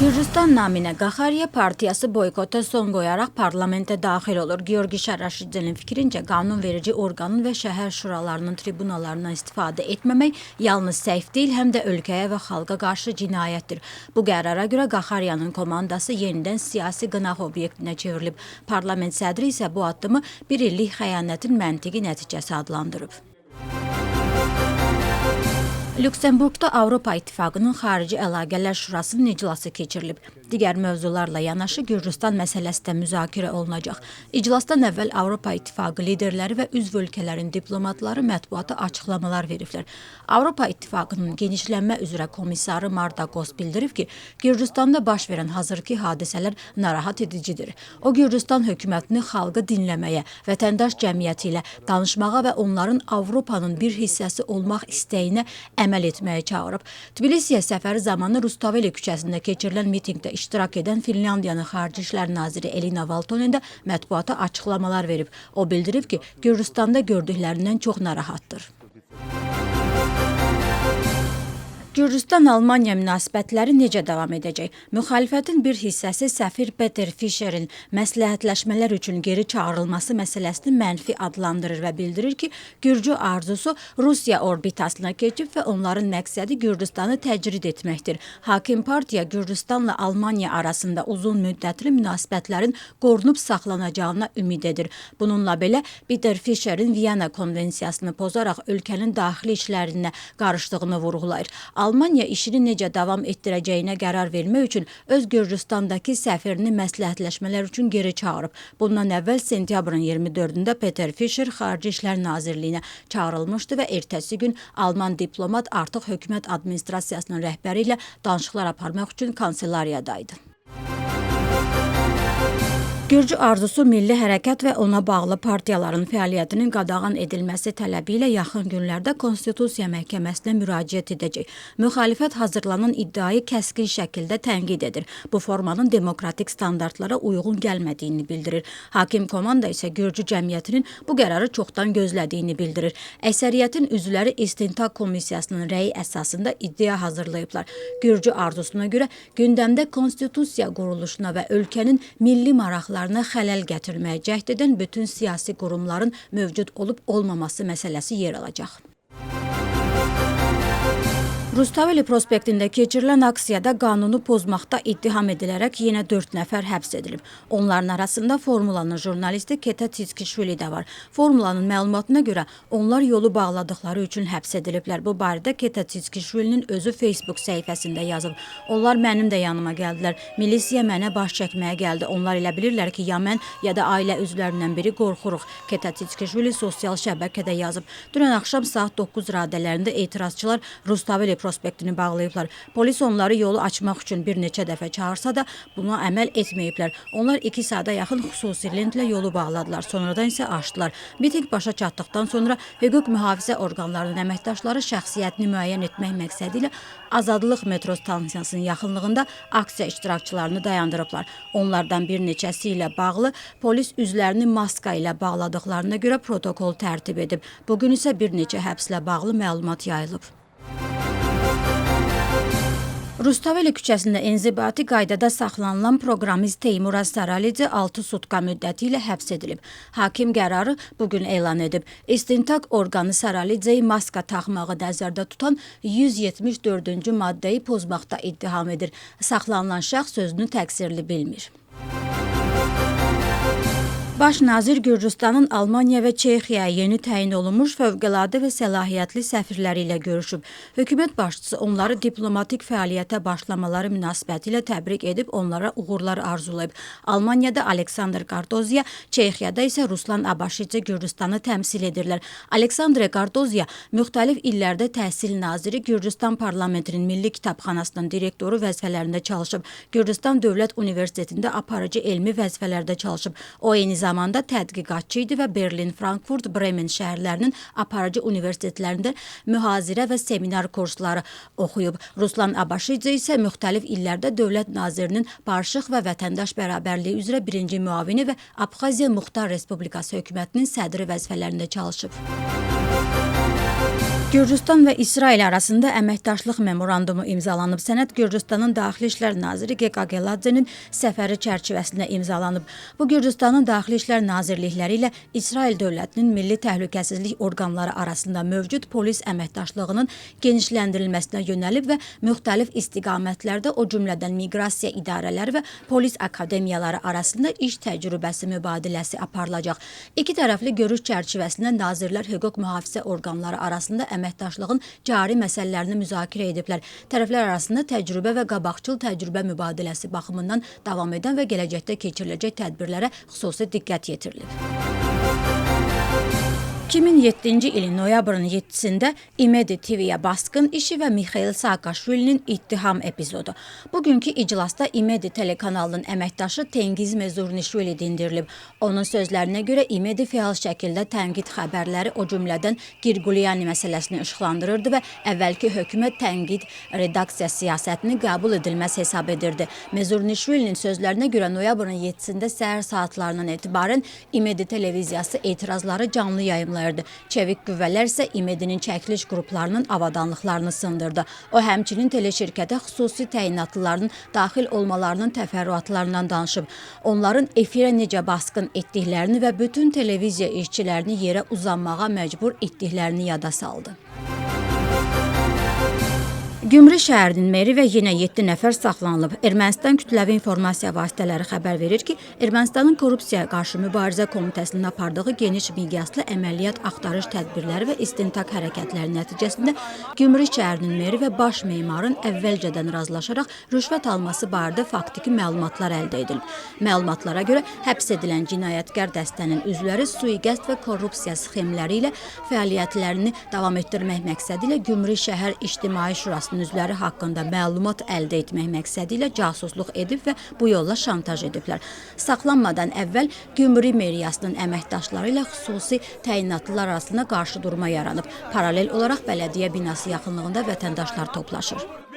Gürcistan naminə Qaxariya partiyası boykota son qoyaraq parlamentə daxil olur. Georgi Şaraşidzenin fikrincə qanunverici orqanın və şəhər şuralarının tribunalarından istifadə etməmək yalnız səhv deyil, həm də ölkəyə və xalqa qarşı cinayətdir. Bu qərara görə Qaxariyanın komandası yenidən siyasi qınaq obyektinə çevrilib. Parlament sədri isə bu addımı bir illik xəyanətin məntiqi nəticəsi adlandırıb. Lüksemburqda Avropa İttifaqının Xarici Əlaqələr Şurasının iclası keçirilib. Digər mövzularla yanaşı Gürcistan məsələsi də müzakirə olunacaq. İclasdan əvvəl Avropa İttifaqı liderləri və üzv ölkələrin diplomatları mətbuata açıqlamalar veriblər. Avropa İttifaqının genişlənmə üzrə komissarı Marta Kos bildirib ki, Gürcistanda baş verən hazırki hadisələr narahat edicidir. O, Gürcistan hökumətini xalqı dinləməyə, vətəndaş cəmiyyəti ilə danışmağa və onların Avropanın bir hissəsi olmaq istəyinə əməl etməyə çağırıb. Tbilisiyə səfəri zamanı Rustaveli küçəsində keçirilən mitinqdə iştirak edən Finlandiyanın Xarici İşlər naziri Elina Valtonen də mətbuata açıqlamalar verib. O bildirib ki, Gürcistanda gördüklərindən çox narahatdır. Gürcistan-Almaniya münasibətləri necə davam edəcək? Müxalifətin bir hissəsi səfir Peter Fischerin məsləhətləşmələr üçün geri çağırılması məsələsini mənfi adlandırır və bildirir ki, Gürcü arzusu Rusiya orbitasına keçib və onların məqsədi Gürcistanı təcrid etməkdir. Hakim partiya Gürcistanla Almaniya arasında uzun müddətli münasibətlərin qorunub saxlanacağına ümid edir. Bununla belə Peter Fischerin Viyana konvensiyasını pozaraq ölkənin daxili işlərinə qarışdığını vurğulayır. Almaniya işini necə davam etdirəcəyinə qərar vermək üçün öz Gürcistandakı səfirini məsləhətləşmələr üçün geri çağırıb. Bundan əvvəl sentyabrın 24-də Peter Fischer Xarici İşlər Nazirliyinə çağırılmışdı və ertəsi gün Alman diplomat artıq hökumət administrasiyasının rəhbəri ilə danışıqlar aparmaq üçün kanselariyadaydı. Gürcü arzusu milli hərəkat və ona bağlı partiyaların fəaliyyətinin qadağan edilməsi tələbi ilə yaxın günlərdə Konstitusiya Məhkəməsinə müraciət edəcək. Müxalifət hazırlanan iddiayı kəskin şəkildə tənqid edir. Bu formanın demokratik standartlara uyğun gəlmədiyini bildirir. Hakim komanda isə Gürcü cəmiyyətinin bu qərarı çoxdan gözlədiyini bildirir. Əksəriyyətin üzvləri İstintaq Komissiyasının rəyi əsasında iddia hazırlayıblar. Gürcü arzusuna görə gündəmdə Konstitusiya quruluşuna və ölkənin milli maraqlarına xələl gətirməyə cəhd edən bütün siyasi qurumların mövcud olub-olmaması məsələsi yer alacaq. Rustaveli prospektində keçirilən aksiyada qanunu pozmaqda ittiham edilərək yenə 4 nəfər həbs edilib. Onların arasında Formulanın jurnalisti Keta Titskişvili də var. Formulanın məlumatına görə onlar yolu bağladıqları üçün həbs ediliblər. Bu barədə Keta Titskişvilinin özü Facebook səhifəsində yazıb. Onlar mənim də yanıma gəldilər. Milisiya mənə baş çəkməyə gəldi. Onlar elə bilirlər ki, ya mən, ya da ailə üzvlərindən biri qorxuruq. Keta Titskişvili sosial şəbəkədə yazıb. Dünən axşam saat 9 radələrində etirazçılar Rustaveli prospektini bağlayıblar. Polis onları yolu açmaq üçün bir neçə dəfə çağırsa da buna əməl etməyiblər. Onlar 2 saata yaxın xüsusi lentlə yolu bağladılar. Sonradan isə açdılar. Miting başa çatdıqdan sonra hüquq mühafizə orqanlarının əməkdaşları şəxsiyyətini müəyyən etmək məqsədi ilə Azadlıq metro stansiyasının yaxınlığında aksiya iştirakçılarını dayandırıblar. Onlardan bir neçəsi ilə bağlı polis üzlərini maska ilə bağladıqlarına görə protokol tərtib edib. Bugün isə bir neçə həbslə bağlı məlumat yayılıb. Rustaveli küçəsində enzibati qaydada saxlanılan proqramist Teymuraz Saralidze 6 sutka müddəti ilə həbs edilib. Hakim qərarı bugün elan edib. İstintaq orqanı Saralidzeyi maska taxmağı nəzərdə tutan 174-cü maddəyi pozmaqda ittiham edir. Saxlanılan şəxs sözünü təqsirli bilmir. Baş nazir Gürcistanın Almaniya və Çexiyaya yeni təyin olunmuş fövqəladə və səlahiyyətli səfirləri ilə görüşüb. Hökumət başçısı onları diplomatik fəaliyyətə başlamaları münasibətilə təbrik edib, onlara uğurlar arzulayıb. Almaniyada Aleksandr Kardozya, Çexiyada isə Ruslan Abaşidze Gürcistanı təmsil edirlər. Aleksandr Kardozya müxtəlif illərdə təhsil naziri, Gürcistan parlamentinin Milli Kitabxanasının direktoru vəzifələrində çalışıb. Gürcistan Dövlət Universitetində aparıcı elmi vəzifələrdə çalışıb. O eyni zamanda tədqiqatçı idi və Berlin, Frankfurt, Bremen şəhərlərinin aparıcı universitetlərində mühazirə və seminar kursları oxuyub. Ruslan Abaşidze isə müxtəlif illərdə dövlət nazirinin barışıq və vətəndaş bərabərliyi üzrə birinci müavini və Abxaziya Muxtar Respublikası hökumətinin sədri vəzifələrində çalışıb. Gürcüstan və İsrail arasında əməkdaşlıq memorandumu imzalanıb. Sənəd Gürcüstanın Daxili İşlər Naziri Geqageladzenin səfəri çərçivəsində imzalanıb. Bu Gürcüstanın Daxili İşlər Nazirlikləri ilə İsrail dövlətinin milli təhlükəsizlik orqanları arasında mövcud polis əməkdaşlığının genişləndirilməsinə yönəlib və müxtəlif istiqamətlərdə, o cümlədən miqrasiya idarələri və polis akademiyaları arasında iş təcrübəsi mübadiləsi aparılacaq. İki tərəfli görüş çərçivəsində nazirlər hüquq mühafizə orqanları arasında əməkdaşlığın cari məsələlərini müzakirə ediblər. Tərəflər arasında təcrübə və qabaqcıl təcrübə mübadiləsi baxımından davam edən və gələcəkdə keçiriləcək tədbirlərə xüsusi diqqət yetirilib. 2007-ci ilin noyabrın 7-sində İMEDI TV-yə basqın işi və Mixail Saakashvilinin ittiham epizodu. Bugünkü iclasda İMEDI telekanalının əməkdaşı Tengiz Mezurnişvili dindirilib. Onun sözlərinə görə İMEDI fəal şəkildə tənqid xəbərləri, o cümlədən Girgulyani məsələsini işıqlandırırdı və əvvəlki hökumət tənqid redaksiya siyasətini qəbul edilməz hesab edirdi. Mezurnişvilinin sözlərinə görə noyabrın 7-sində səhər saatlarından etibarən İMEDI televiziyası etirazları canlı yayımlayırdı. Çevik qüvvələr isə İMEDİ-nin çəkiliş qruplarının avadanlıqlarını sındırdı. O, həmçinin teleşirkətə xüsusi təyinatlıların daxil olmalarının təfərrüatlarından danışıb. Onların efirə necə basqın etdiklərini və bütün televiziya işçilərini yerə uzanmağa məcbur etdiklərini yada saldı. Gümrü şəhərinin meri və yenə 7 nəfər saxlanılıb. Ermənistan kütləvi informasiya vasitələri xəbər verir ki, Ermənistanın Korrupsiyaya qarşı mübarizə komitəsinin apardığı geniş miqyaslı əməliyyat axtarış tədbirləri və istintaq hərəkətləri nəticəsində Gümrü şəhərinin meri və baş memarın əvvəlcədən razılaşaraq rüşvət alması barədə faktiki məlumatlar əldə edilib. Məlumatlara görə həbs edilən cinayətkar dəstənin üzvləri sui-qəsd və korrupsiya sxemləri ilə fəaliyyətlərini davam etdirmək məqsədi ilə Gümrü şəhər İctimai Şurasının üzvləri haqqında məlumat əldə etmək məqsədi ilə casusluq edib və bu yolla şantaj ediblər. Saxlanmadan əvvəl Gümrü meriyasının əməkdaşları ilə xüsusi təyinatlılar arasında qarşıdurma yaranıb. Paralel olaraq bələdiyyə binası yaxınlığında vətəndaşlar toplaşır.